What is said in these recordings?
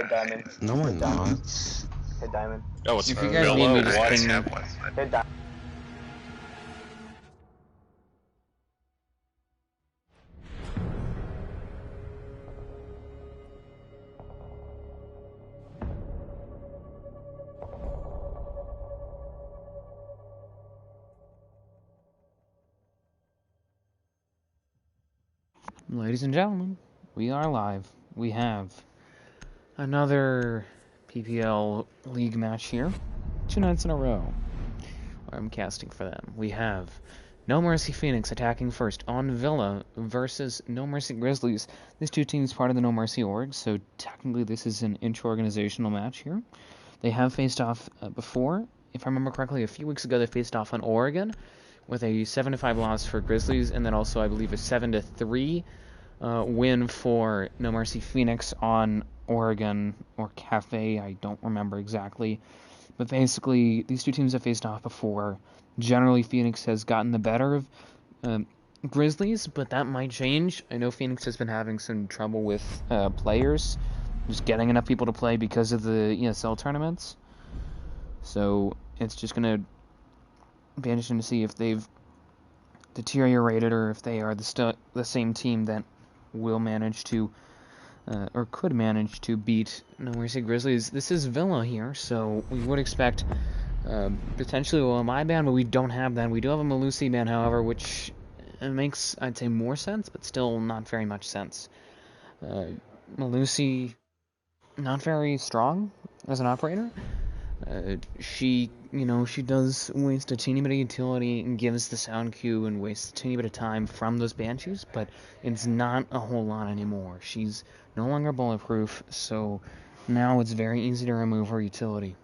Hit diamond. No, we're not. Hit diamond. Oh, it's If you guys need me, just ping me. Hit diamond. Ladies and gentlemen, we are live. We have another PPL league match here. 2 nights in a row. I'm casting for them. We have NoMercy Phoenix attacking first on Villa versus NoMercy Grizzlies. These two teams part of the NoMercy org, so technically this is an intra-organizational match here. They have faced off before. If I remember correctly, a few weeks ago they faced off on Oregon with a 7-5 loss for Grizzlies, and then also I believe a 7-3 win for NoMercy Phoenix on Oregon or Cafe. I don't remember exactly. But basically, these two teams have faced off before. Generally, Phoenix has gotten the better of Grizzlies, but that might change. I know Phoenix has been having some trouble with players, just getting enough people to play because of the ESL tournaments. So it's just going to be interesting to see if they've deteriorated or if they are the same team that will manage to or could manage to beat NoMercy Grizzlies. This is Villa here, so we would expect potentially a my ban, but we don't have that. We do have a Malusi ban, however, which makes, I'd say, more sense, but still not very much sense. Malusi, not very strong as an operator. She does waste a teeny bit of utility and gives the sound cue and wastes a teeny bit of time from those Banshees, but it's not a whole lot anymore. She's no longer bulletproof, so now it's very easy to remove her utility.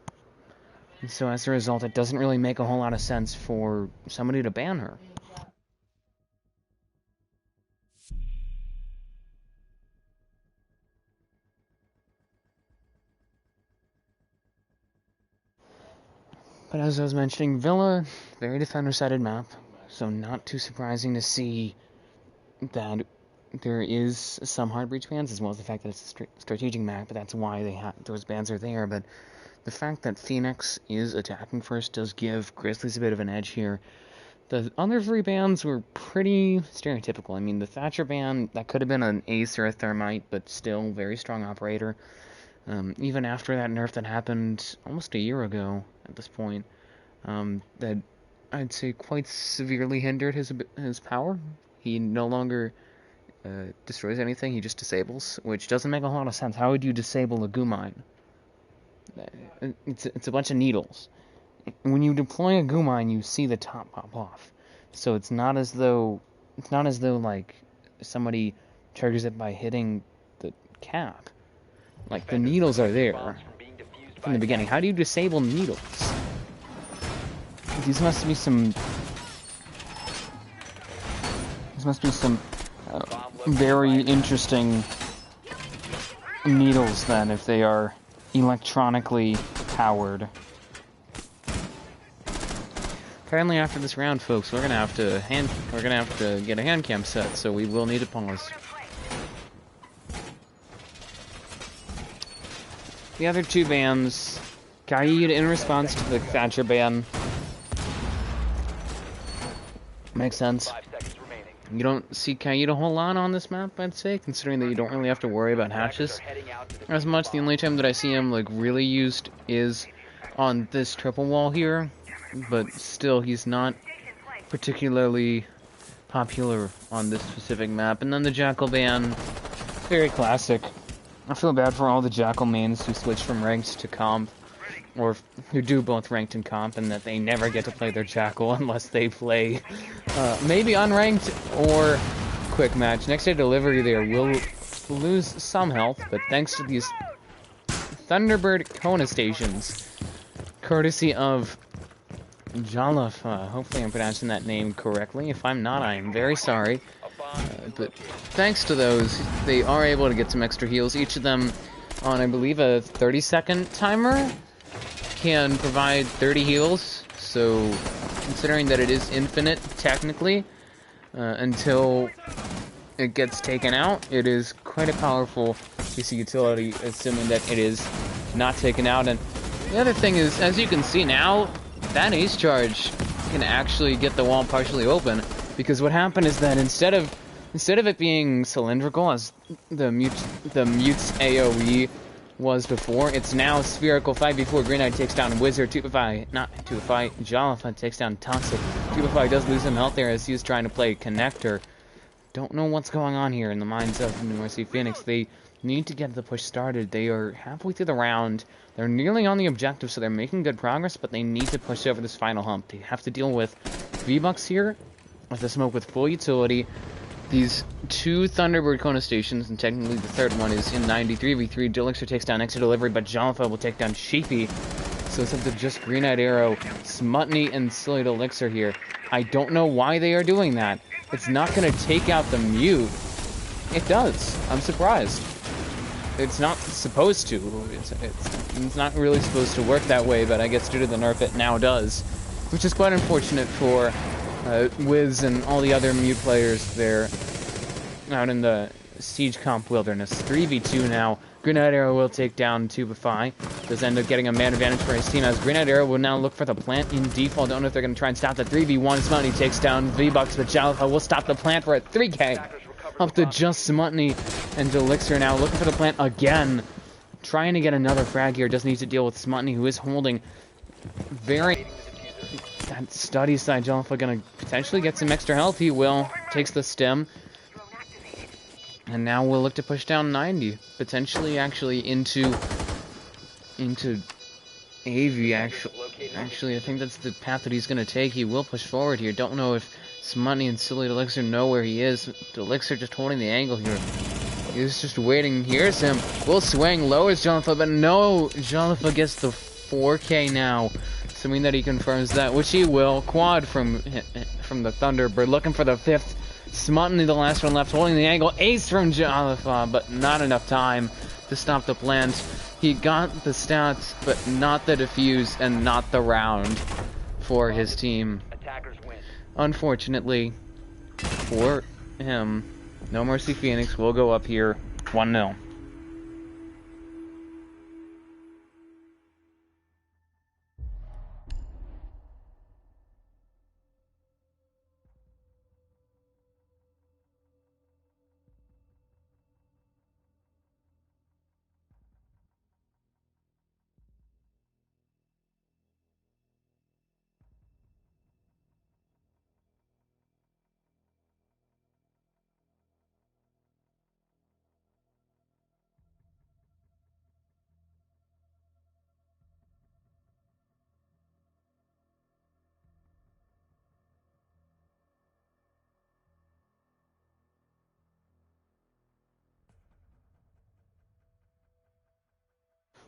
And so as a result, it doesn't really make a whole lot of sense for somebody to ban her. But as I was mentioning, Villa, very defender-sided map, so not too surprising to see that there is some hard breach bans, as well as the fact that it's a strategic map, but that's why those bans are there. But the fact that Phoenix is attacking first does give Grizzlies a bit of an edge here. The other 3 bans were pretty stereotypical. I mean, the Thatcher ban, that could have been an Ace or a Thermite, but still very strong operator. Even after that nerf that happened almost a year ago at this point, that I'd say quite severely hindered his power. He no longer destroys anything, he just disables, which doesn't make a lot of sense. How would you disable a goo mine? It's a bunch of needles. When you deploy a goo mine, you see the top pop off. So it's not as though like somebody triggers it by hitting the cap. Like, the needles are there from the beginning. How do you disable needles? These must be some very interesting needles then, if they are electronically powered. Apparently after this round, folks, we're gonna have to get a hand cam set, so we will need to pause. The other 2 bans, Kaid in response to the Thatcher ban. Makes sense. You don't see Kaid a whole lot on this map, I'd say, considering that you don't really have to worry about hatches as much. The only time that I see him really used is on this triple wall here, but still he's not particularly popular on this specific map. And then the Jackal ban, very classic. I feel bad for all the Jackal mains who switch from ranked to comp, or who do both ranked and comp, and that they never get to play their Jackal unless they play maybe unranked or quick match. Next day delivery there will lose some health, but thanks to these Thunderbird Kona stations, courtesy of Jolliffe, hopefully I'm pronouncing that name correctly. If I'm not, I am very sorry. But thanks to those, they are able to get some extra heals. Each of them on, I believe, a 30-second timer can provide 30 heals. So, considering that it is infinite, technically, until it gets taken out, it is quite a powerful We see utility, assuming that it is not taken out. And the other thing is, as you can see now, that ace charge can actually get the wall partially open, because what happened is that instead of it being cylindrical as the mute's AoE was before, it's now spherical. 5v4. Green Knight takes down Wizard. 2v5. Jollifa takes down Toxic. 2v5 does lose some health there as he was trying to play Connector. Don't know what's going on here in the minds of NoMercy Phoenix. They need to get the push started. They are halfway through the round. They're nearly on the objective, so they're making good progress, but they need to push over this final hump. They have to deal with V-Bucks here, with the smoke with full utility. These two Thunderbird Kona stations, and technically the third one is in 93v3. Delixer takes down Extra Delivery, but Jollifa will take down Sheepy. So it's up to just Green Knight Arrow, Smutney, and Silly Delixer here. I don't know why they are doing that. It's not going to take out the mute. It does. I'm surprised. It's not supposed to. It's not really supposed to work that way, but I guess due to the nerf it now does. Which is quite unfortunate for Wiz and all the other mute players there out in the Siege Comp Wilderness. 3v2 now. Green Knight Arrow will take down 2v5. Does end up getting a man advantage for his team, as Green Knight Arrow will now look for the plant in default. Don't know if they're going to try and stop the 3v1. Smutney takes down V-Bucks, but Jollifa will stop the plant for a 3k. Up to just Smutney, and Delixer now looking for the plant again. Trying to get another frag here. Does need to deal with Smutney, who is holding very... That study side. Jollifa going to potentially get some extra health. He will. Takes the stem. And now we'll look to push down 90. Potentially actually into AV, actually. I think that's the path that he's going to take. He will push forward here. Don't know if Smutney and Silly Delixer know where he is. Delixer just holding the angle here. He's just waiting. Here's him. Will swing. Lowers Jollifa, but no. Jollifa gets the 4k now. Assuming that he confirms that, which he will. Quad from the Thunderbird. Looking for the 5th. Smutney, the last one left, holding the angle. Ace from Jollifa, but not enough time to stop the plant. He got the stats, but not the defuse and not the round for his team. Unfortunately for him, NoMercy Phoenix will go up here 1-0.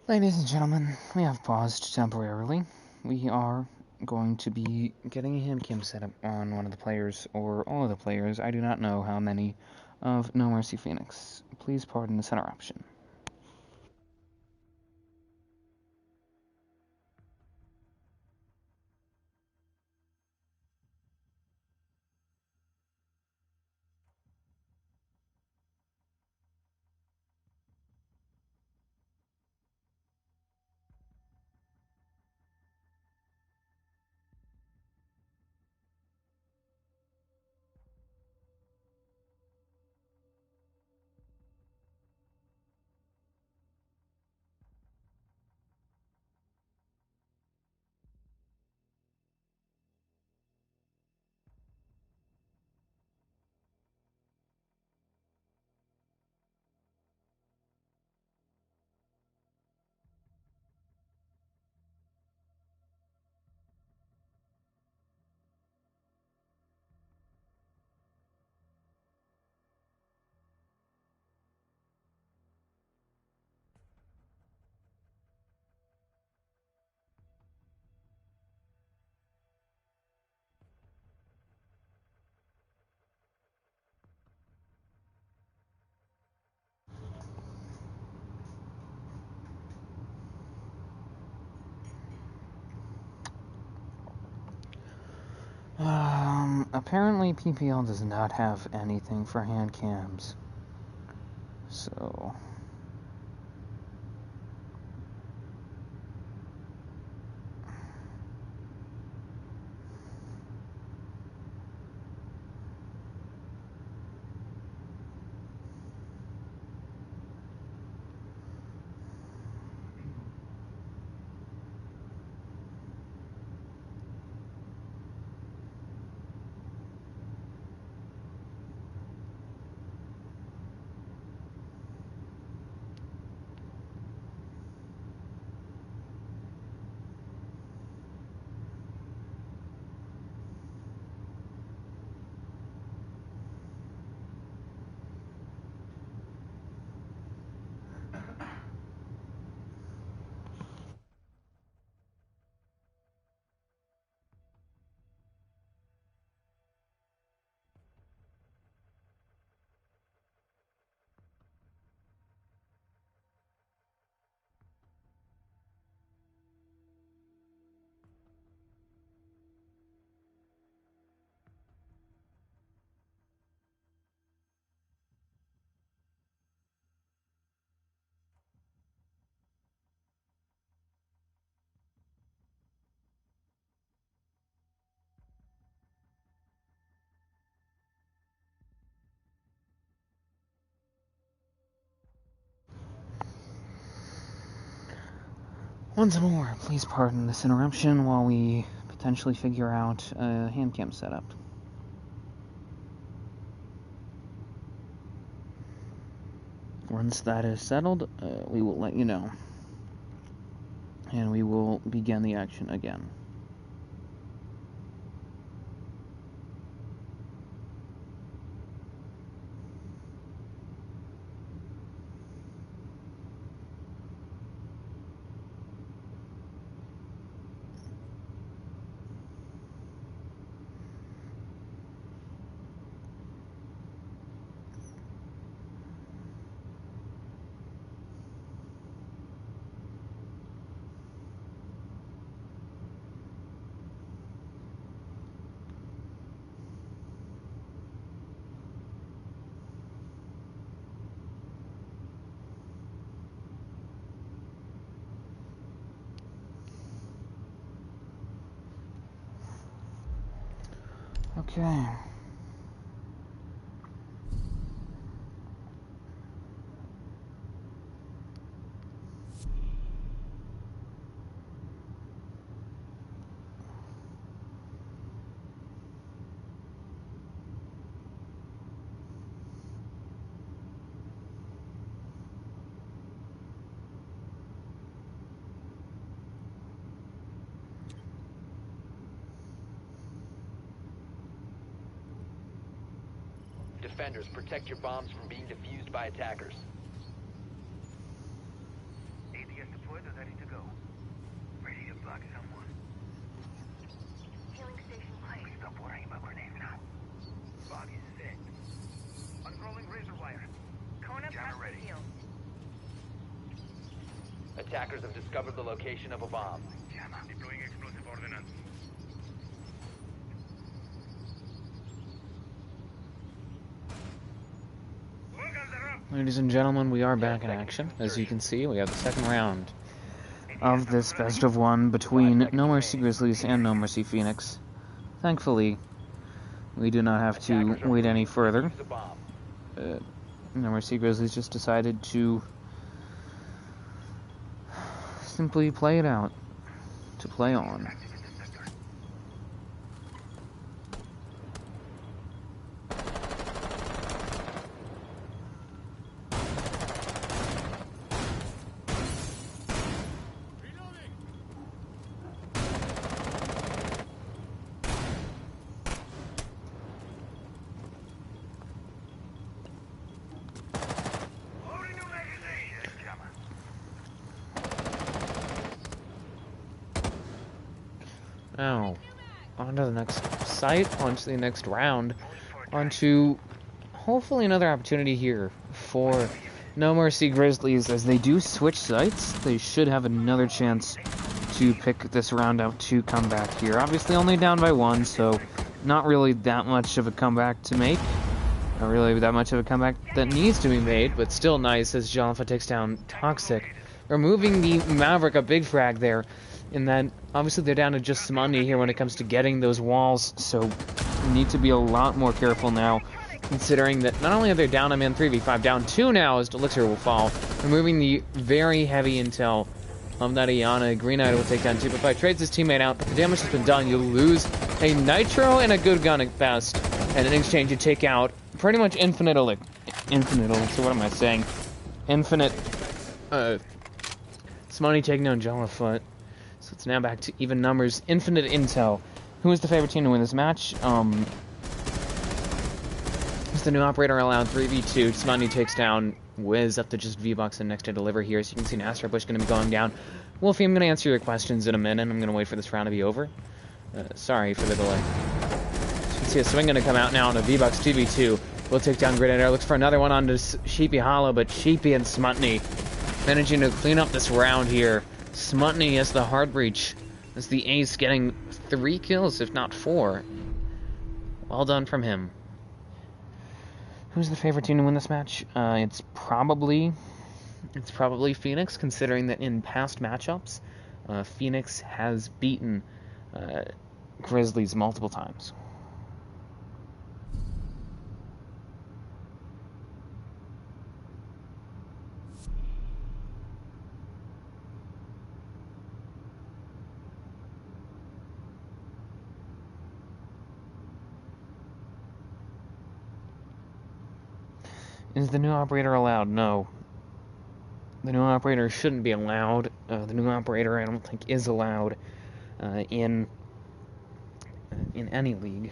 Ladies and gentlemen, we have paused temporarily. We are going to be getting a hand cam set up on one of the players, or all of the players. I do not know how many of NoMercy Phoenix. Please pardon this interruption. Apparently PPL does not have anything for hand cams. So, Once more, please pardon this interruption while we potentially figure out a hand cam setup. Once that is settled, we will let you know. And we will begin the action again. Okay. Defenders, protect your bombs from being defused by attackers. ATS deployed and ready to go. Ready to block someone. Healing station place. Please stop worrying about grenades now. Bog is set. Unrolling razor wire. Kona past the field. Attackers have discovered the location of a bomb. Jammer. Deploying explosive ordnance. Ladies and gentlemen, we are back in action. As you can see, we have the second round of this best of one between NoMercy Grizzlies and NoMercy Phoenix. Thankfully, we do not have to wait any further. NoMercy Grizzlies just decided to simply play it out, to play on. Now, on to the next site, on to the next round, on to hopefully another opportunity here for NoMercy Grizzlies. As they do switch sites, they should have another chance to pick this round out to come back here. Obviously only down by one, so not really that much of a comeback to make. Not really that much of a comeback that needs to be made, but still nice as Jolfa takes down Toxic, removing the Maverick, a big frag there. In that, obviously they're down to just some money here when it comes to getting those walls, so we need to be a lot more careful now, considering that not only are they down a man 3v5, down 2 now as Elixir will fall, removing the very heavy intel of that Iana. Green Knight will take down 2, trades his teammate out, but the damage has been done. You lose a Nitro and a good gun at best, and in exchange you take out pretty much infinite Elixir, so what am I saying? Infinite, Smutty taking down Jolfa. So it's now back to even numbers. Infinite intel. Who is the favorite team to win this match? It's the new operator allowed 3v2. Smutty takes down Wiz up to just V-Bucks and next to deliver here. So you can see Nastra Bush going to be going down. Wolfie, I'm going to answer your questions in a minute. I'm going to wait for this round to be over. Sorry for the delay. So you can see a swing going to come out now on a V-Bucks 2v2. We'll take down Grenadier. Looks for another one onto Sheepy Hollow, but Sheepy and Smutty managing to clean up this round here. Smutty as the hard breach, as the ace, getting 3 kills, if not 4. Well done from him. Who's the favorite team to win this match? It's probably Phoenix, considering that in past matchups, Phoenix has beaten Grizzlies multiple times. Is the new operator allowed? No. The new operator shouldn't be allowed. The new operator, I don't think, is allowed in any league.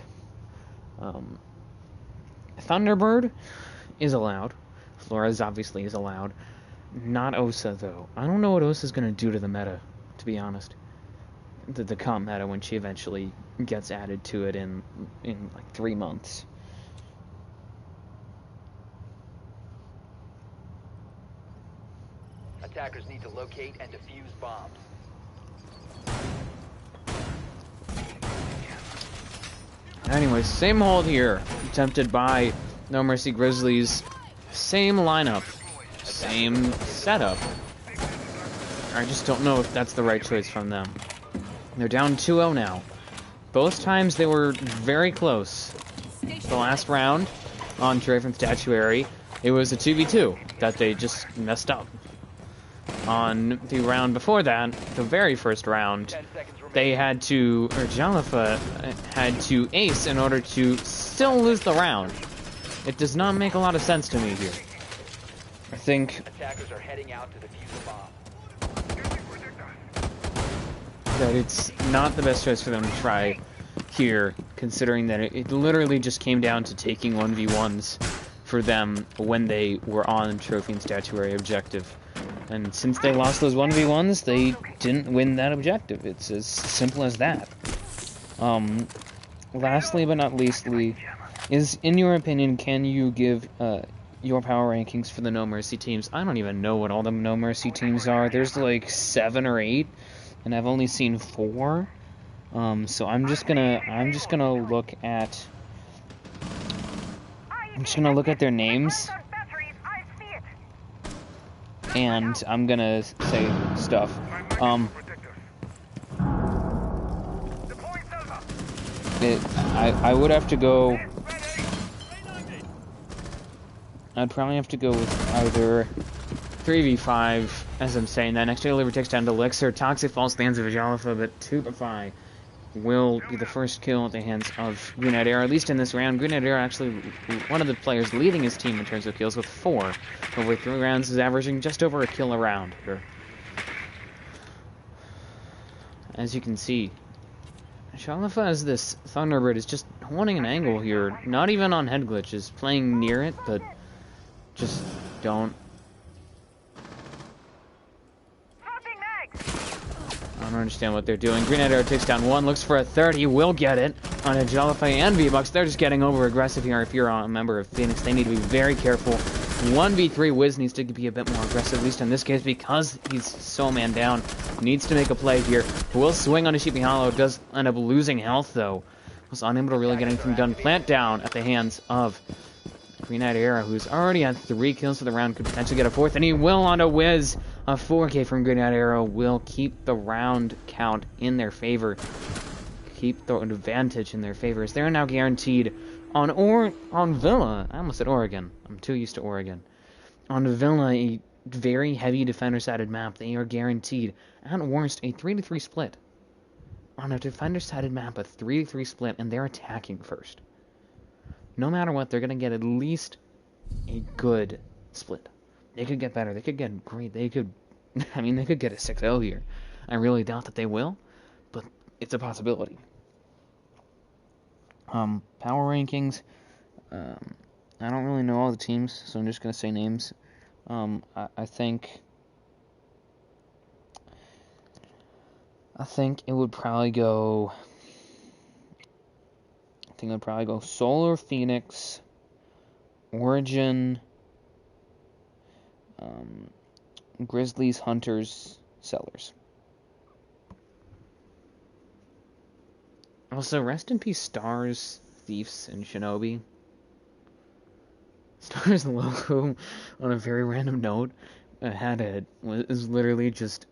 Thunderbird is allowed. Flores obviously is allowed. Not Osa, though. I don't know what Osa's going to do to the meta, to be honest. The comp meta when she eventually gets added to it in like 3 months. Attackers need to locate and defuse bombs. Anyway, same hold here. Attempted by NoMercy Grizzlies. Same lineup. Same setup. I just don't know if that's the right choice from them. They're down 2-0 now. Both times they were very close. The last round on Draven Statuary, it was a 2v2 that they just messed up. On the round before that, the very first round, they had to, or Jalafa had to ace in order to still lose the round. It does not make a lot of sense to me here. I think Attackers are heading out to defuse the bomb. that it's not the best choice for them to try here, considering that it literally just came down to taking 1v1s for them when they were on Trophy and Statuary objective. And since they lost those 1v1s, they didn't win that objective. It's as simple as that. Lastly but not leastly, is, in your opinion, can you give your power rankings for the NoMercy teams? I don't even know what all the NoMercy teams are. There's like 7 or 8, and I've only seen 4. So I'm just gonna look at their names, and I'm gonna say stuff. I would have to go. I'd probably have to go with either 3v5, as I'm saying that. Next delivery takes down to Elixir. Toxic falls at the hands of Jalafa, but Tupify will be the first kill at the hands of Green-Eyed Arrow, at least in this round. Green-Eyed Arrow actually one of the players leading his team in terms of kills with 4. Over 3 rounds is averaging just over a kill a round here. As you can see, Jalafa as this Thunderbird is just holding an angle here. Not even on head glitches, playing near it, but just don't. I don't understand what they're doing. Green-Eyed Arrow takes down 1, looks for a third. He will get it on a Jalafa and V-Bucks. They're just getting over aggressive here. If you're a member of Phoenix, they need to be very careful. 1v3, Wiz needs to be a bit more aggressive, at least in this case, because he's so man down. Needs to make a play here. Will swing on a Sheepy Hollow. Does end up losing health, though. Was unable to really get anything done. Plant down at the hands of Green-Eyed Arrow, who's already had 3 kills for the round, could potentially get a 4th, and he will on a Wiz. A 4K from Green-Eyed Arrow will keep the round count in their favor. Keep the advantage in their favor, as they're now guaranteed on Villa. I almost said Oregon. I'm too used to Oregon. On Villa, a very heavy defender-sided map, they are guaranteed, at worst, a 3-3 split. On a defender-sided map, a 3-3 split, and they're attacking first. No matter what, they're going to get at least a good split. They could get better. They could get great. They could, they could get a 6-0 here. I really doubt that they will, but it's a possibility. Power rankings. I don't really know all the teams, so I'm just going to say names. I think it would probably go. I think it would probably go Solar, Phoenix, Origin, Grizzlies, Hunters, Sellers. Also, rest in peace, Stars, Thieves, and Shinobi. Stars logo, on a very random note, was literally just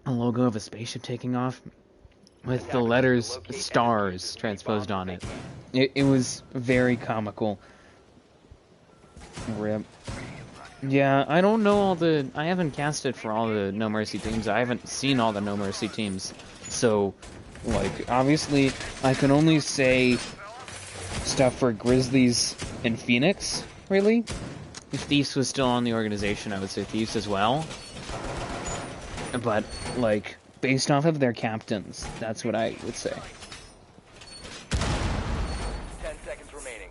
a logo of a spaceship taking off with the letters Stars transposed on it. It was very comical. RIP. Yeah, I don't know I haven't casted for all the NoMercy teams. I haven't seen all the NoMercy teams. So, obviously, I can only say stuff for Grizzlies and Phoenix, really. If Thieves was still on the organization, I would say Thieves as well. But, like, based off of their captains, that's what I would say. 10 seconds remaining.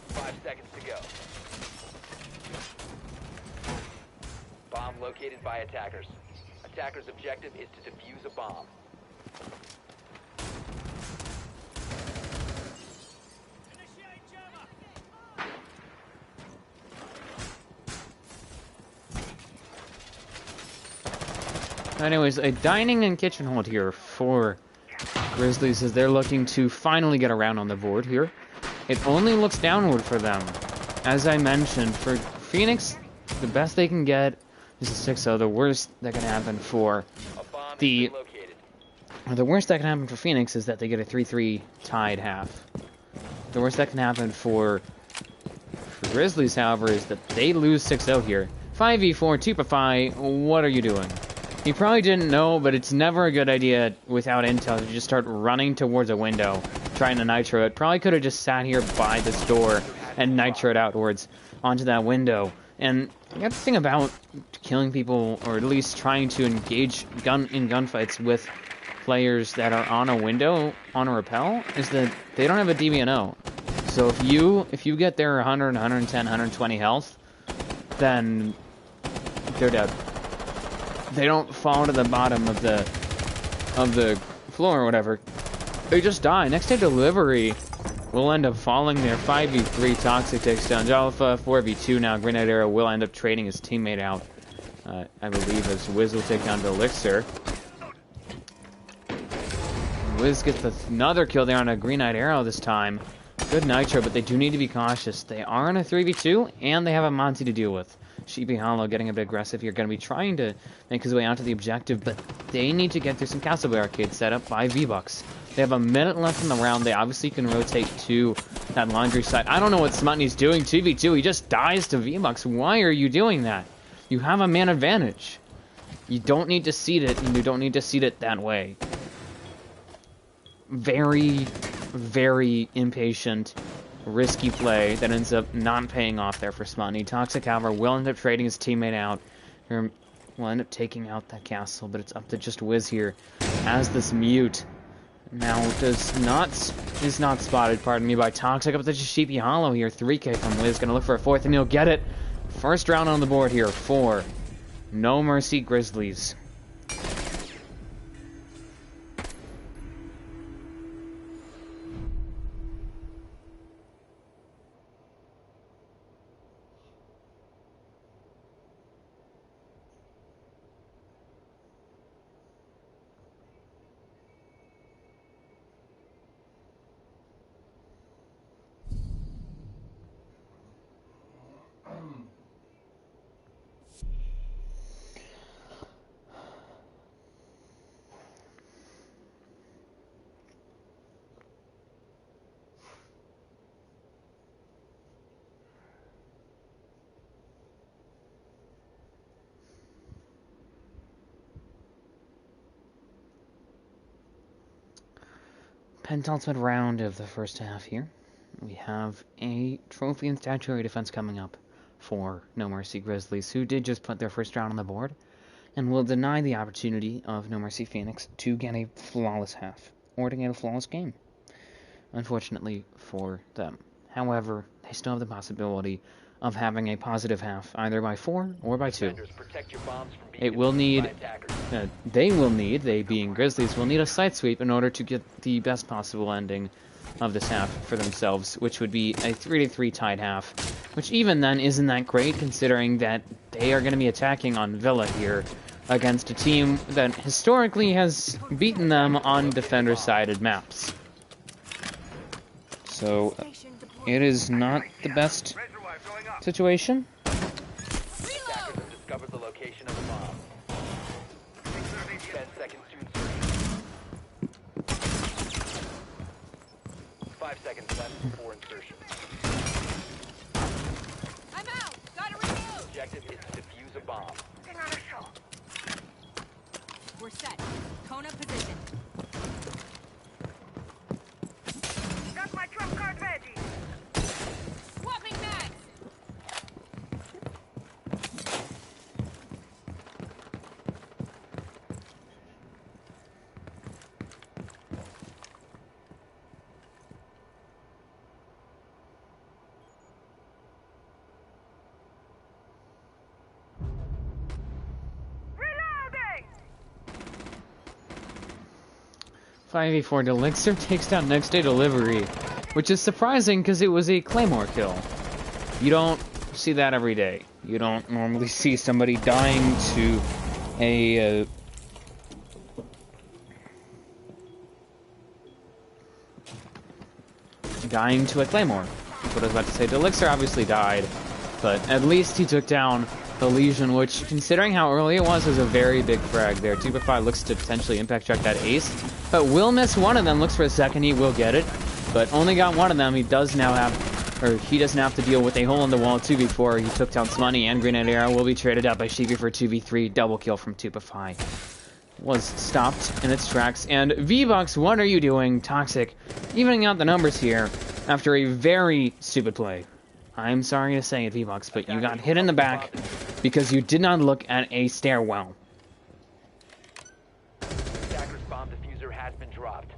5 seconds to go. Bomb located by attackers. Attackers' objective is to defuse a bomb. Anyways, a dining and kitchen hold here for Grizzlies as they're looking to finally get around on the board here. It only looks downward for them. As I mentioned, for Phoenix, the best they can get is a 6-0. The worst that can happen for the worst that can happen for Phoenix is that they get a 3-3 tied half. The worst that can happen for Grizzlies, however, is that they lose 6-0 here. 5v4, Tupify, what are you doing? You probably didn't know, but it's never a good idea without intel to just start running towards a window, trying to nitro it. Probably could have just sat here by this door and nitroed outwards onto that window. And the other thing about killing people, or at least trying to engage in gunfights with players that are on a window, on a rappel, is that they don't have a DBNO. So if you get their 100, 110, 120 health, then they're dead. They don't fall to the bottom of the floor or whatever. They just die. Next day delivery will end up falling there. 5v3 Toxic takes down Alpha. 4v2 now. Grenade Arrow will end up trading his teammate out. I believe as Wiz will take down the Elixir. Wiz gets another kill there on a Green Knight Arrow this time. Good nitro, but they do need to be cautious. They are in a 3v2, and they have a Monty to deal with. Sheepy Hollow getting a bit aggressive here, going to be trying to make his way out to the objective, but they need to get through some castle barricades set up by V-Bucks. They have a minute left in the round. They obviously can rotate to that laundry site. I don't know what Smutney's doing. 2v2, he just dies to V-Bucks. Why are you doing that? You have a man advantage. You don't need to seed it, and you don't need to seed it that way. Very, very impatient, risky play that ends up not paying off there for Smutney. Toxic, however, will end up trading his teammate out. Will end up taking out that castle, but it's up to just Wiz here as this mute now is not spotted, pardon me, by Toxic. Up to just Sheepy Hollow here. 3k from Wiz, gonna look for a fourth, and he'll get it. First round on the board here for NoMercy Grizzlies. Penultimate round of the first half here. We have a trophy and statutory defense coming up for NoMercy Grizzlies, who did just put their first round on the board, and will deny the opportunity of NoMercy Phoenix to get a flawless half, or to get a flawless game, unfortunately for them. However, they still have the possibility of having a positive half, either by 4 or by 2. It will need, they being Grizzlies, will need a side sweep in order to get the best possible ending of this half for themselves, which would be a 3-3 tied half, which even then isn't that great considering that they are going to be attacking on Villa here against a team that historically has beaten them on defender-sided maps. So it is not the best situation. Attackers have discovered the location of the bomb. 10 seconds to insertion. 5 seconds left before insertion. I'm out! Gotta reload! Objective is to defuse a bomb. We're set. Kona position. 5v4 Elixir takes down next day delivery, which is surprising because it was a Claymore kill. You don't see that every day. You don't normally see somebody dying to a Claymore. That's what I was about to say. Elixir obviously died, but at least he took down the Legion, which, considering how early it was a very big frag there. 2x5 looks to potentially impact check that ace, but will miss one of them. Looks for a second, he will get it, but only got one of them. He doesn't have to deal with a hole in the wall 2v4. He took down Smoney, and Grenade Arrow will be traded out by Shiki for 2v3. Double kill from 2x5. Was stopped in its tracks. And V-Bucks, what are you doing? Toxic, evening out the numbers here after a very stupid play. I'm sorry to say it, V-Bucks, but you got hit in the back because you did not look at a stairwell. Attacker's bomb diffuser has been dropped.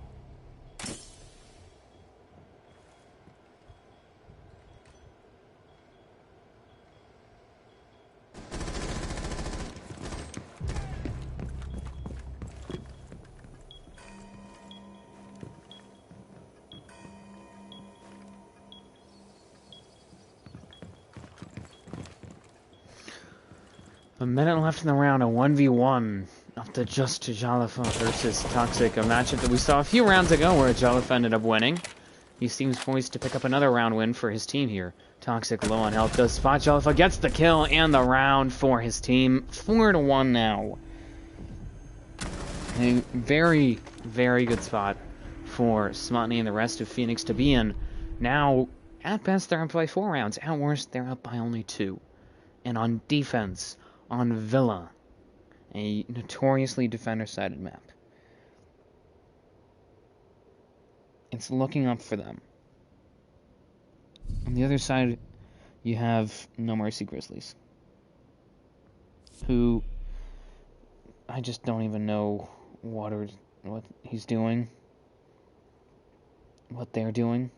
A minute left in the round, a 1v1 up to just Jalafa versus Toxic, a matchup that we saw a few rounds ago where Jalafa ended up winning. He seems poised to pick up another round win for his team here. Toxic low on health does spot Jalafa, gets the kill and the round for his team. 4-1 now. A very, very good spot for Smutney and the rest of Phoenix to be in. Now, at best, they're up by 4 rounds. At worst, they're up by only 2. And on defense, on Villa, a notoriously defender-sided map, it's looking up for them. On the other side, you have NoMercy Grizzlies, who I just don't even know what he's doing, what they're doing.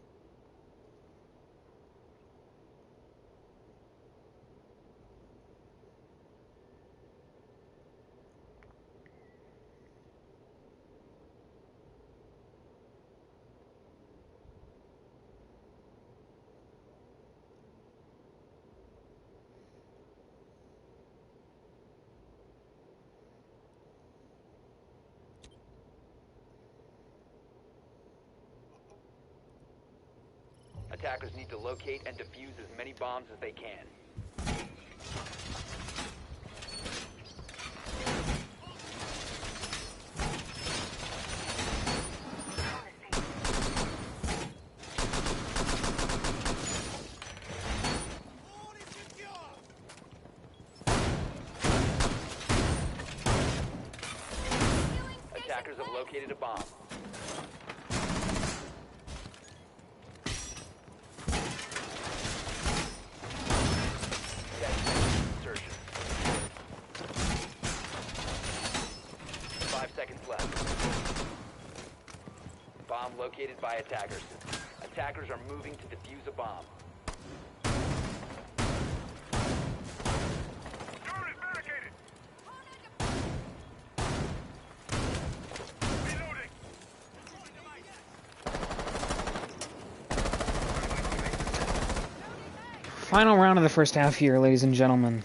Attackers need to locate and defuse as many bombs as they can. Attackers have located a bomb. Bomb located by attackers. Attackers are moving to defuse a bomb. Final round of the first half here, ladies and gentlemen.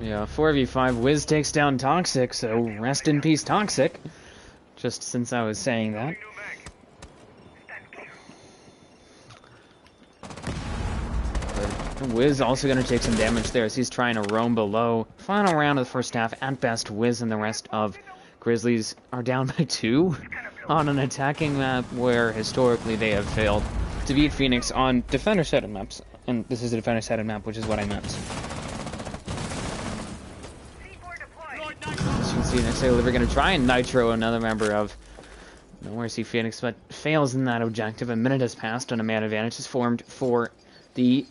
Yeah, 4v5. Wiz takes down Toxic, so rest in peace, Toxic. Just since I was saying that. But Wiz also going to take some damage there as he's trying to roam below. Final round of the first half. At best, Wiz and the rest of Grizzlies are down by 2 on an attacking map where historically they have failed to beat Phoenix on defender-sided maps. And this is a defender-sided map, which is what I meant. As you can see, next day, we're going to try and nitro another member of NoMercy Phoenix, but fails in that objective. A minute has passed and a man advantage is formed for the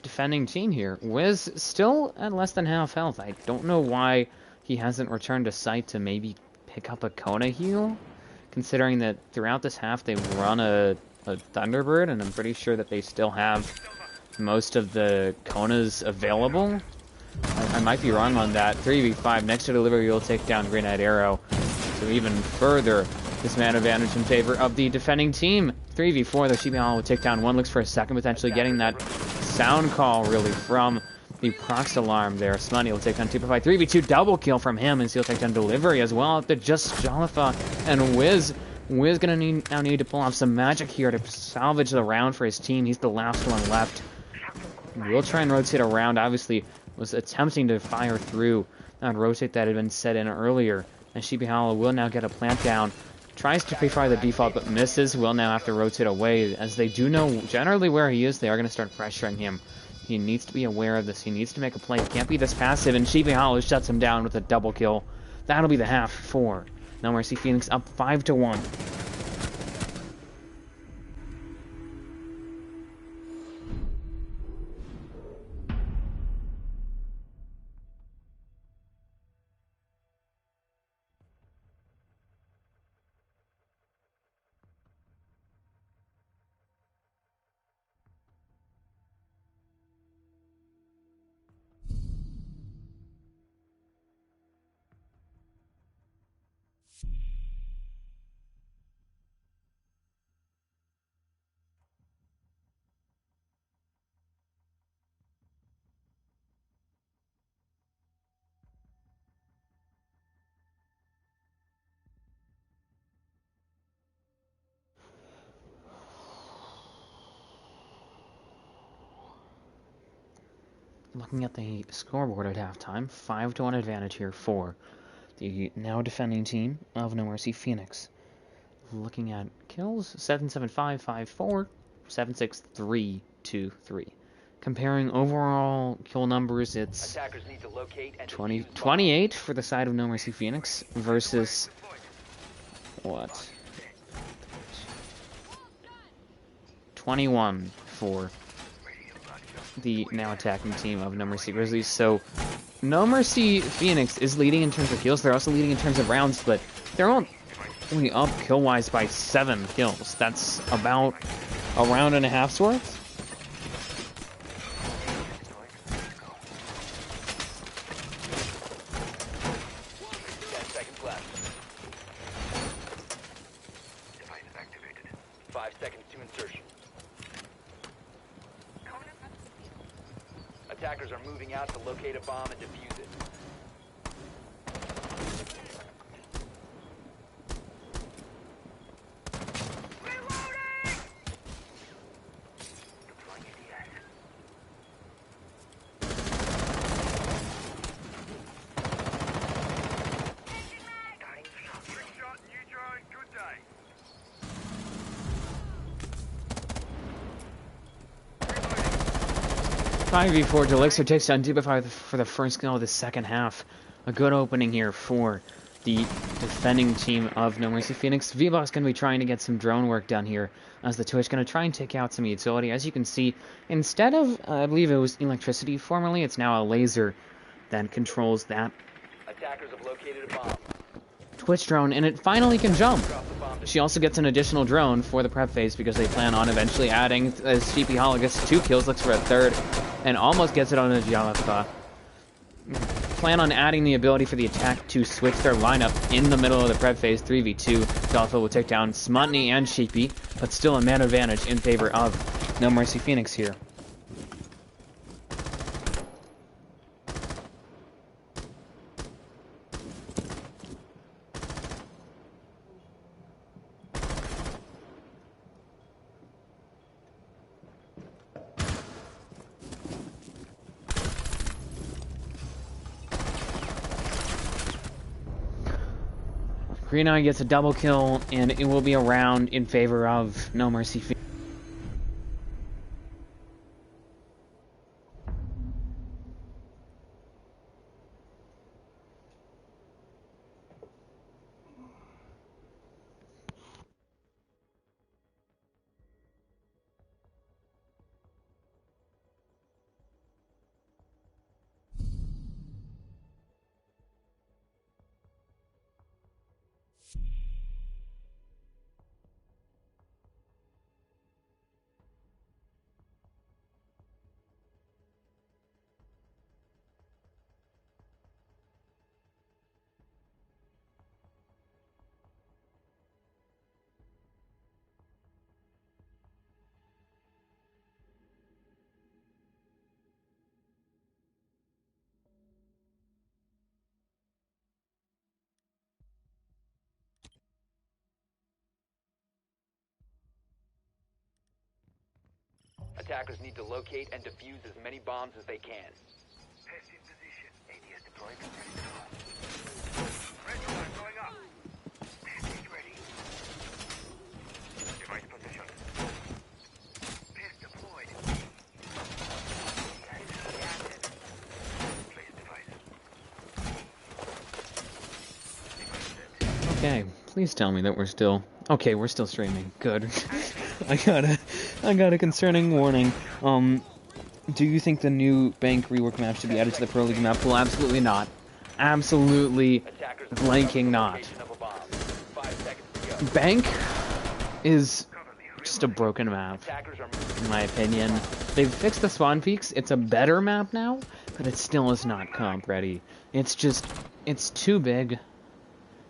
defending team here. Wiz still at less than half health. I don't know why he hasn't returned to site to maybe pick up a Kona heal, considering that throughout this half they've run a Thunderbird, and I'm pretty sure that they still have most of the Konas available. I I might be wrong on that. 3v5. Next to delivery will take down Grenade Arrow. So even further, this man advantage in favor of the defending team. 3v4, the Sheepy Hollow will take down one. Looks for a second, potentially getting that sound call, really, from the prox alarm there. Smutty will take down 2x5. 3v2 double kill from him, and he'll take down delivery as well. But just Jollifa and Wiz. Wiz gonna now need to pull off some magic here to salvage the round for his team. He's the last one left. We'll try and rotate around. Obviously, was attempting to fire through that rotate that had been set in earlier. And Sheepy Hollow will now get a plant down. Tries to pre-fire the default, but misses. Will now have to rotate away. As they do know generally where he is, they are going to start pressuring him. He needs to be aware of this. He needs to make a play. He can't be this passive, and Sheepy Hollow shuts him down with a double kill. That'll be the half for NoMercy Phoenix, up 5-1. Looking at the scoreboard at halftime, 5-1 advantage here for the now defending team of NoMercy Phoenix. Looking at kills, 77554, 76323. Comparing overall kill numbers, it's Attackers need to locate and 28 for the side of NoMercy Phoenix versus what? 21 for the now attacking team of NoMercy Grizzlies. So NoMercy Phoenix is leading in terms of kills. They're also leading in terms of rounds, but they're only up kill-wise by 7 kills. That's about a round and a half's worth. 10 seconds left. 5 seconds to insertion. Attackers are moving out to locate a bomb and defuse it. Good shot, new drone, good day. 5v4, Delixer takes down Dubify for the first kill of the second half. A good opening here for the defending team of NoMercy Phoenix. V-Box going to be trying to get some drone work done here, as the Twitch going to try and take out some utility. As you can see, instead of, I believe it was electricity formerly, it's now a laser that controls that Attackers have located a bomb. Twitch drone, and it finally can jump. Drop the bomb to She also gets an additional drone for the prep phase because they plan on eventually adding, as Sheepy Hollow gets 2 kills, looks for a third, and almost gets it on a Jalafa. Plan on adding the ability for the attack to switch their lineup in the middle of the prep phase. 3v2. Jalafa will take down Smutney and Sheepy, but still a man advantage in favor of NoMercy Phoenix here. Green Eye gets a double kill, and it will be a round in favor of NoMercy Phoenix. Attackers need to locate and defuse as many bombs as they can. Test in position. ADS deployed. Red flag going up. Test ready. Device position. Test deployed. Place device. Okay, please tell me that we're still... Okay, we're still streaming. Good. I got a concerning warning. Do you think the new bank rework map should be added to the Pro League map pool? Absolutely not. Absolutely blanking not. Bank is just a broken map, in my opinion. They've fixed the spawn peaks. It's a better map now, but it still is not comp ready. It's just, it's too big.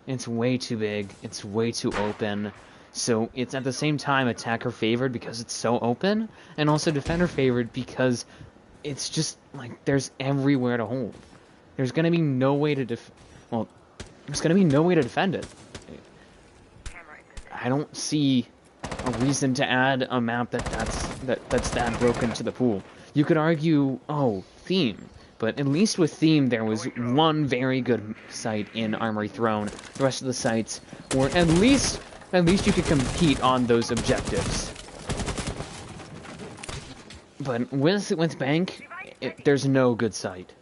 It's way too big. It's way too open. So it's at the same time attacker favored because it's so open, and also defender favored because it's just like there's everywhere to hold. There's gonna be no way to there's gonna be no way to defend it. I don't see a reason to add a map that's that broken to the pool. You could argue, oh, theme. But at least with theme, there was one very good site in Armory Throne. The rest of the sites were at least you could compete on those objectives. But with Bank, there's no good site.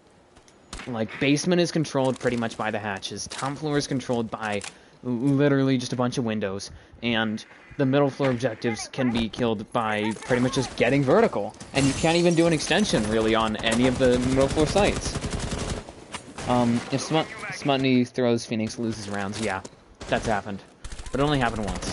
Like, basement is controlled pretty much by the hatches. Top floor is controlled by literally just a bunch of windows. And the middle floor objectives can be killed by pretty much just getting vertical. And you can't even do an extension, really, on any of the middle floor sites. If Smutney throws Phoenix, loses rounds, yeah, that's happened. But it only happened once,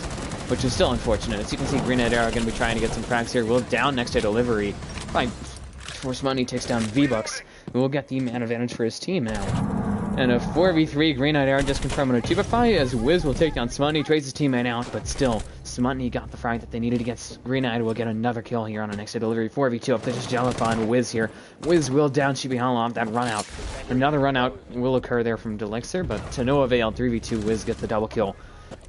which is still unfortunate. As you can see, Green Knight Arrow going to be trying to get some cracks here. Will down next to delivery. Before Smutney takes down V-Bucks, we'll get the man advantage for his team now. And a 4v3, Green Knight Arrow just confirmed on a 2v5 as Wiz will take down Smutney, trades his teammate out, but still, Smutney got the frag that they needed to get. Green Knight will get another kill here on a next day delivery. 4v2 up to just Jellifa and Wiz here. Wiz will down Chibihala off that run out. Another run out will occur there from Delixer, but to no avail. 3v2, Wiz gets the double kill.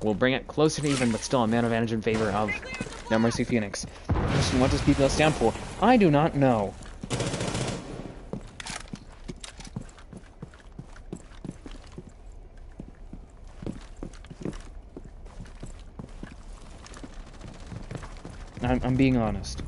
Will bring it closer to even, but still a man advantage in favor of NoMercy Phoenix. What does PPL stand for? I do not know. I'm being honest.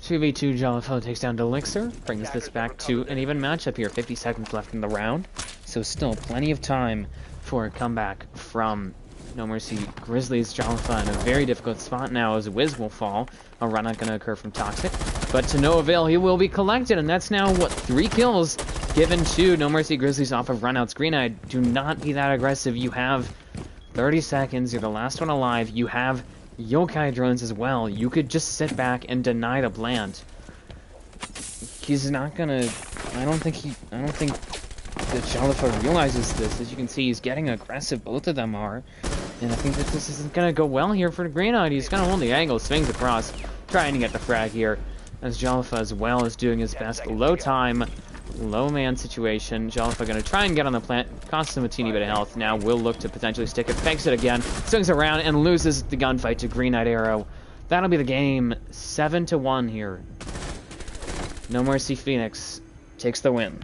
2v2, Jellifa takes down Delixer, brings this back to an even matchup here. 50 seconds left in the round, so still plenty of time for a comeback from NoMercy Grizzlies. Jellifa in a very difficult spot now as Wiz will fall. A run out going to occur from Toxic, but to no avail. He will be collected, and that's now, what, 3 kills given to NoMercy Grizzlies off of runouts. Green Eye, do not be that aggressive. You have 30 seconds. You're the last one alive. You have yokai drones as well. You could just sit back and deny the plant. He's not gonna... I don't think that Jellifa realizes this. As you can see, he's getting aggressive. Both of them are. And I think that this isn't gonna go well here for the Green Eye. He's gonna hold the angle, swings across, trying to get the frag here. As Jellifa as well is doing his best. Low time, low man situation. Jellifa gonna try and get on the plant. Costs him a teeny bit of health. Now will look to potentially stick it. Fakes it again. Swings around and loses the gunfight to Green Knight Arrow. That'll be the game. 7-1 here. NoMercy Phoenix takes the win.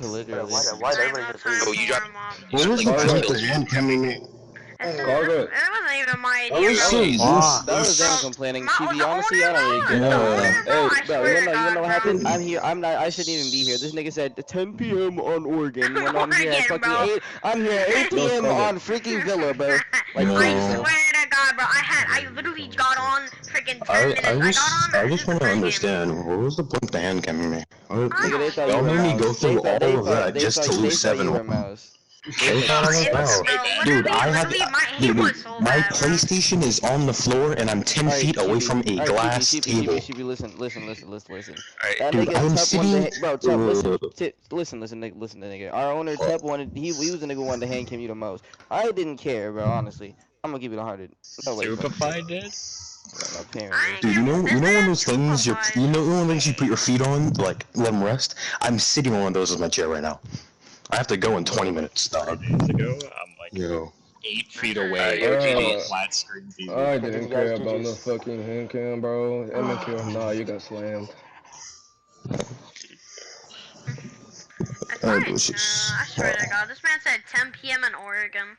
Literally. Why did everybody just leave? Oh, you dropped. What was the point of him coming in? It wasn't even my idea. That was them complaining. To be honestly, I don't really get it. Hey, bro, you know what happened? I'm here. I shouldn't even be here. This nigga said 10 p.m. on Oregon when I'm here at fucking 8. I'm here at 8 p.m. on freaking Villa, bro. Like, I swear to God, bro. I literally got on freaking 10 minutes. I just want to understand, what was the point of the hand coming in? Nigga, they thought Y'all you were made me mouse. go through all of that They just to thought lose you were 7-1. mouse. Dude, I have my PlayStation is on the floor and I'm 10 feet away from a glass table. Listen. Alright. Dude, I'm sitting. Listen, nigga. Our owner Tep wanted. He was the nigga who wanted to hand cam you the most. I didn't care, bro. Honestly, I'm gonna keep it 100. No way. Superfly did? No, apparently. Dude, you know one of those things you know one of those things you put your feet on, like let them rest. I'm sitting on one of those in my chair right now. I have to go in 20 minutes, dog. 3 days ago, I'm like Yo. 8 feet away. Flat screen TV. I didn't care about no fucking hand cam, bro. MQ, nah, you got slammed. I swear to God, this man said 10 p.m. in Oregon.